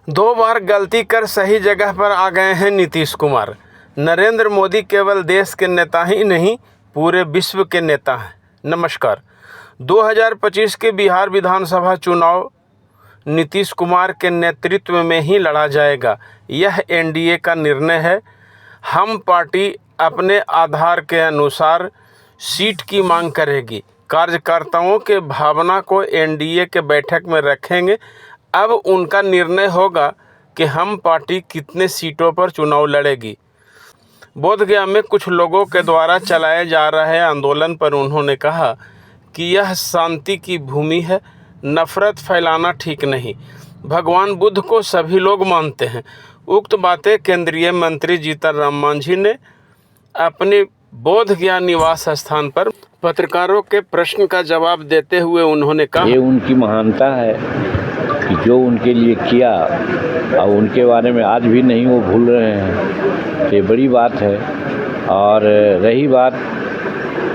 दो बार गलती कर सही जगह पर आ गए हैं नीतीश कुमार। नरेंद्र मोदी केवल देश के नेता ही नहीं, पूरे विश्व के नेता हैं। नमस्कार। 2025 के बिहार विधानसभा चुनाव नीतीश कुमार के नेतृत्व में ही लड़ा जाएगा, यह एनडीए का निर्णय है। हम पार्टी अपने आधार के अनुसार सीट की मांग करेगी। कार्यकर्ताओं के भावना को एनडीए के बैठक में रखेंगे। अब उनका निर्णय होगा कि हम पार्टी कितने सीटों पर चुनाव लड़ेगी। बोधगया में कुछ लोगों के द्वारा चलाए जा रहे आंदोलन पर उन्होंने कहा कि यह शांति की भूमि है, नफरत फैलाना ठीक नहीं। भगवान बुद्ध को सभी लोग मानते हैं। उक्त बातें केंद्रीय मंत्री जीतन राम मांझी ने अपने बोधगया निवास स्थान पर पत्रकारों के प्रश्न का जवाब देते हुए उन्होंने कहा, ये उनकी महानता है कि जो उनके लिए किया और उनके बारे में आज भी नहीं वो भूल रहे हैं, तो ये बड़ी बात है। और रही बात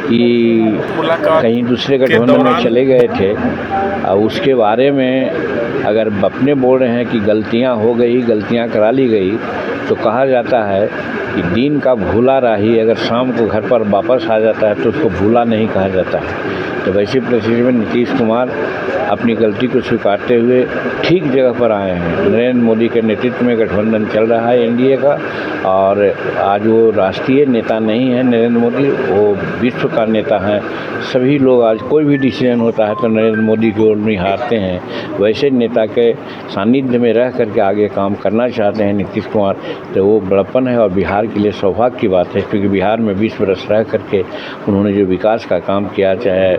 कि कहीं दूसरे गठबंधन में चले गए थे और उसके बारे में अगर अपने बोल रहे हैं कि गलतियां हो गई, गलतियां करा ली गई, तो कहा जाता है कि दिन का भूला राही अगर शाम को घर पर वापस आ जाता है तो उसको भूला नहीं कहा जाता है। तो वैसी परिस्थिति में नीतीश कुमार अपनी गलती को स्वीकारते हुए ठीक जगह पर आए हैं। नरेंद्र मोदी के नेतृत्व में गठबंधन चल रहा है एनडीए का, और आज वो राष्ट्रीय नेता नहीं है नरेंद्र मोदी, वो विश्व का नेता है। सभी लोग आज कोई भी डिसीजन होता है तो नरेंद्र मोदी की ओर निहारते हैं। वैसे नेता के सानिध्य में रह करके आगे काम करना चाहते हैं नीतीश कुमार, तो वो बड़प्पन है और बिहार के लिए सौभाग्य की बात है, क्योंकि बिहार में 20 वर्ष रह करके उन्होंने जो विकास का काम किया, चाहे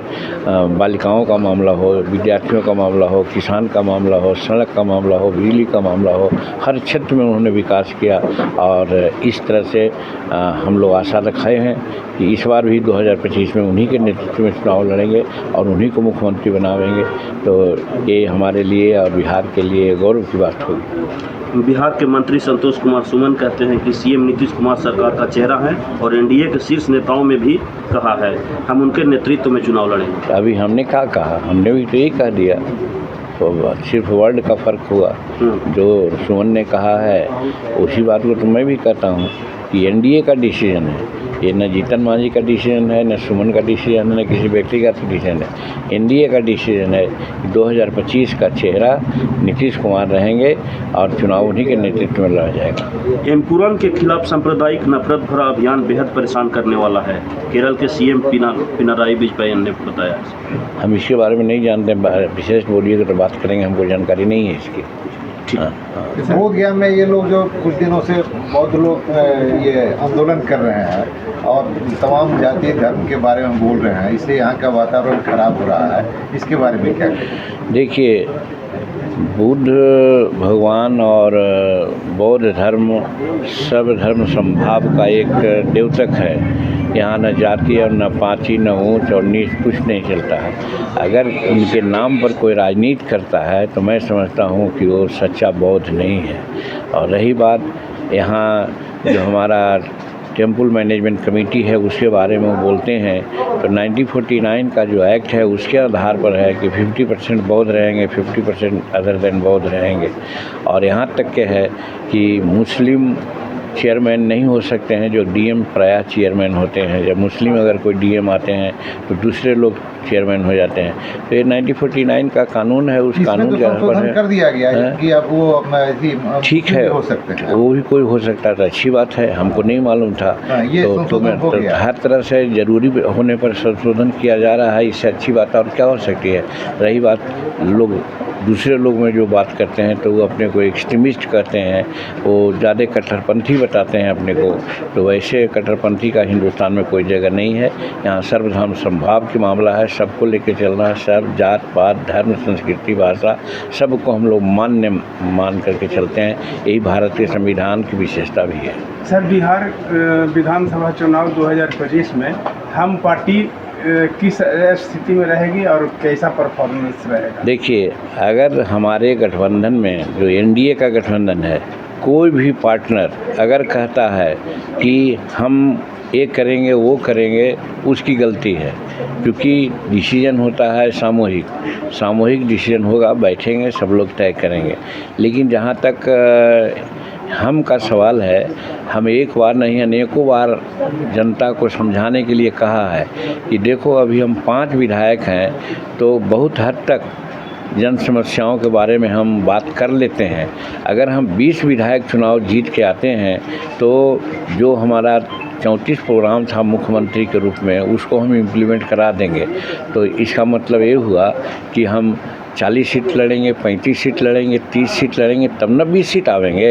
बालिकाओं का मामला हो, विद्यार्थियों का मामला हो, किसान का मामला हो, सड़क का मामला हो, बिजली का मामला हो, हर क्षेत्र में उन्होंने विकास किया। और इस तरह से हम लोग आशा रखे हैं कि इस बार भी 2025 में उन्हीं के नेतृत्व में चुनाव लड़ेंगे और उन्हीं को मुख्यमंत्री बनावेंगे। तो ये हमारे लिए और बिहार के लिए गौरव की बात होगी। बिहार के मंत्री संतोष कुमार सुमन कहते हैं कि सीएम नीतीश कुमार सरकार का चेहरा है और एनडीए के शीर्ष नेताओं में भी कहा है हम उनके नेतृत्व में चुनाव लड़ेंगे। अभी हमने क्या कहा, हमने भी तो यही कह दिया, तो सिर्फ वर्ड का फ़र्क हुआ। जो सुमन ने कहा है उसी बात को तो मैं भी कहता हूँ कि एनडीए का डिसीजन है, ये न जीतन मांझी का डिसीजन है, न सुमन का डिसीजन है, न किसी व्यक्ति का डिसीजन है। एनडीए का डिसीजन है कि 2025 का चेहरा नीतीश कुमार रहेंगे और चुनाव उन्हीं के नेतृत्व में लड़ा जाएगा। एमपुरम के खिलाफ सांप्रदायिक नफरत भरा अभियान बेहद परेशान करने वाला है, केरल के सीएम पिनाराई विजयन ने बताया। हम इसके बारे में नहीं जानते, विशेष बोलिए तो बात करेंगे, हमको जानकारी नहीं है इसकी। बोधगया में ये लोग जो कुछ दिनों से बहुत लोग ये आंदोलन कर रहे हैं और तमाम जाति धर्म के बारे में बोल रहे हैं, इसलिए यहाँ का वातावरण खराब हो रहा है, इसके बारे में क्या कहें? देखिए, बुद्ध भगवान और बौद्ध धर्म सर्व धर्म समभाव का एक द्योतक है। यहाँ न जाति और न पाँची, न ऊंच और नीच कुछ नहीं चलता है। अगर उनके नाम पर कोई राजनीति करता है तो मैं समझता हूँ कि वो सच्चा बौद्ध नहीं है। और रही बात यहाँ जो हमारा टेम्पल मैनेजमेंट कमेटी है उसके बारे में वो बोलते हैं, तो 1949 का जो एक्ट है उसके आधार पर है कि 50% बौद्ध रहेंगे, 50% अदर देन बौद्ध रहेंगे। और यहाँ तक के है कि मुस्लिम चेयरमैन नहीं हो सकते हैं जो डीएम प्रायः चेयरमैन होते हैं। जब मुस्लिम अगर कोई डीएम आते हैं तो दूसरे लोग चेयरमैन हो जाते हैं। तो ये 1949 का कानून है, उस कानून के आधार पर कर दिया गया है कि अब वो ठीक है, हो सकते हैं, वो भी कोई हो सकता था। अच्छी बात है, हमको नहीं मालूम था। तो हर तरह से जरूरी होने पर संशोधन किया जा रहा है, इससे अच्छी बात और क्या हो सकती है। रही बात लोग दूसरे लोग में जो बात करते हैं तो वो अपने को एक्सट्रीमिस्ट कहते हैं, वो ज़्यादा कट्टरपंथी बताते हैं अपने को। तो वैसे कट्टरपंथी का हिंदुस्तान में कोई जगह नहीं है। यहाँ सर्वधर्म समभाव की मामला है, सबको लेके चलना है, सब जात पात धर्म संस्कृति भाषा सबको हम लोग मान करके चलते हैं। यही भारत के संविधान की विशेषता भी है। सर, बिहार विधानसभा चुनाव 2025 में हम पार्टी किस स्थिति में रहेगी और कैसा परफॉर्मेंस रहेगा? देखिए, अगर हमारे गठबंधन में जो एनडीए का गठबंधन है, कोई भी पार्टनर अगर कहता है कि हम ये करेंगे वो करेंगे, उसकी गलती है, क्योंकि डिसीजन होता है सामूहिक डिसीजन होगा, बैठेंगे सब लोग तय करेंगे। लेकिन जहाँ तक हम का सवाल है, हम एक बार नहीं अनेकों बार जनता को समझाने के लिए कहा है कि देखो अभी हम 5 विधायक हैं, तो बहुत हद तक जन समस्याओं के बारे में हम बात कर लेते हैं। अगर हम 20 विधायक चुनाव जीत के आते हैं तो जो हमारा 34 प्रोग्राम था मुख्यमंत्री के रूप में, उसको हम इम्प्लीमेंट करा देंगे। तो इसका मतलब ये हुआ कि हम 40 सीट लड़ेंगे, 35 सीट लड़ेंगे, 30 सीट लड़ेंगे, तब न 20 सीट आवेंगे।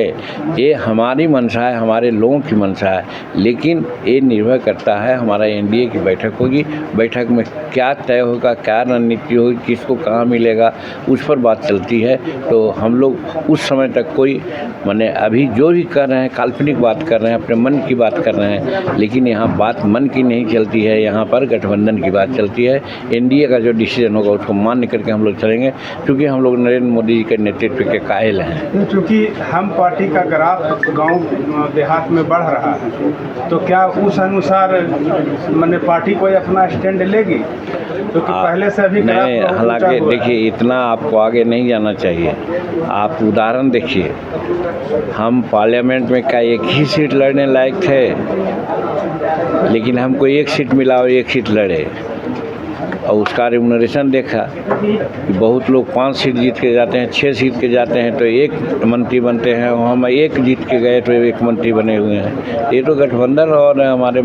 ये हमारी मंशा है, हमारे लोगों की मंशा है। लेकिन ये निर्भर करता है, हमारा एनडीए की बैठक होगी, बैठक में क्या तय होगा, क्या रणनीति होगी, किसको कहाँ मिलेगा, उस पर बात चलती है। तो हम लोग उस समय तक कोई माने अभी जो भी कर रहे हैं काल्पनिक बात कर रहे हैं, अपने मन की बात कर रहे हैं, लेकिन यहाँ बात मन की नहीं चलती है, यहाँ पर गठबंधन की बात चलती है। एनडीए का जो डिसीजन होगा उसको मान्य करके हम लोग चलेंगे, क्योंकि हम लोग नरेंद्र मोदी जी के नेतृत्व के कायल हैं। क्योंकि हम पार्टी का ग्राफ गांव देहात में बढ़ रहा है, तो क्या उस अनुसार मैंने पार्टी कोई अपना स्टैंड लेगी? क्योंकि पहले से अभी नहीं, हालांकि देखिए इतना आपको आगे नहीं जाना चाहिए। आप उदाहरण देखिए, हम पार्लियामेंट में क्या एक ही सीट लड़ने लायक थे, लेकिन हमको 1 सीट मिला और 1 सीट लड़े, और उसका रिम्यूनरेशन देखा कि बहुत लोग 5 सीट जीत के जाते हैं, 6 सीट के जाते हैं तो 1 मंत्री बनते हैं, हम 1 जीत के गए तो 1 मंत्री बने हुए हैं। ये तो गठबंधन और हमारे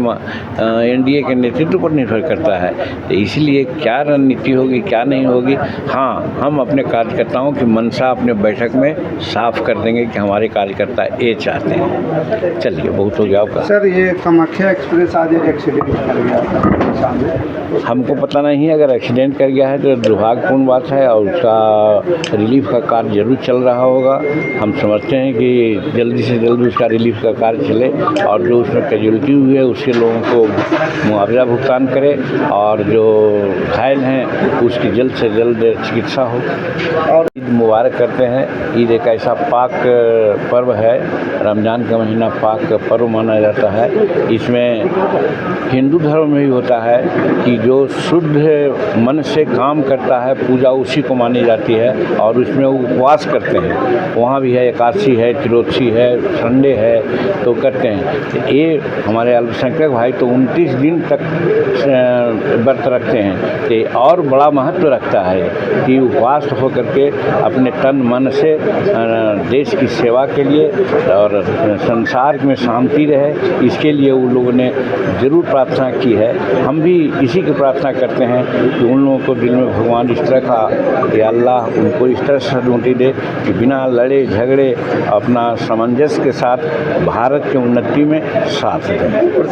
एनडीए के नेतृत्व पर निर्भर करता है। तो इसलिए क्या रणनीति होगी, क्या नहीं होगी, हाँ हम अपने कार्यकर्ताओं की मंशा अपने बैठक में साफ कर देंगे कि हमारे कार्यकर्ता ये चाहते हैं। चलिए, बहुत हो गया आपका। सर, ये कामाख्या एक्सप्रेस आज एक एक्सीडेंट कर गया, हमको पता नहीं है, अगर एक्सीडेंट कर गया है तो दुर्भाग्यपूर्ण बात है, और उसका रिलीफ का कार्य जरूर चल रहा होगा। हम समझते हैं कि जल्दी से जल्दी उसका रिलीफ का कार्य चले, और जो उसमें कैजुअल्टी हुई है उसके लोगों को मुआवजा भुगतान करे, और जो घायल हैं उसकी जल्द से जल्द चिकित्सा हो। और ईद मुबारक करते हैं। ईद एक ऐसा पाक पर्व है, रमज़ान का महीना पाक पर्व माना जाता है। इसमें हिंदू धर्म में भी होता है कि जो शुद्ध मन से काम करता है, पूजा उसी को मानी जाती है, और उसमें उपवास करते हैं। वहाँ भी है, एकादशी है, त्रियोदशी है, संडे है, तो करते हैं। ये हमारे अल्पसंख्यक भाई तो 29 दिन तक व्रत रखते हैं। तो और बड़ा महत्व रखता है कि उपवास होकर के अपने तन मन से देश की सेवा के लिए और संसार में शांति रहे, इसके लिए उन लोगों ने ज़रूर प्रार्थना की है। हम भी इसी की प्रार्थना करते हैं कि उन लोगों को दिल में भगवान इस तरह का कि अल्लाह उनको इस तरह से सद्बुद्धि दे कि बिना लड़े झगड़े अपना सामंजस्य के साथ भारत की उन्नति में साथ दें।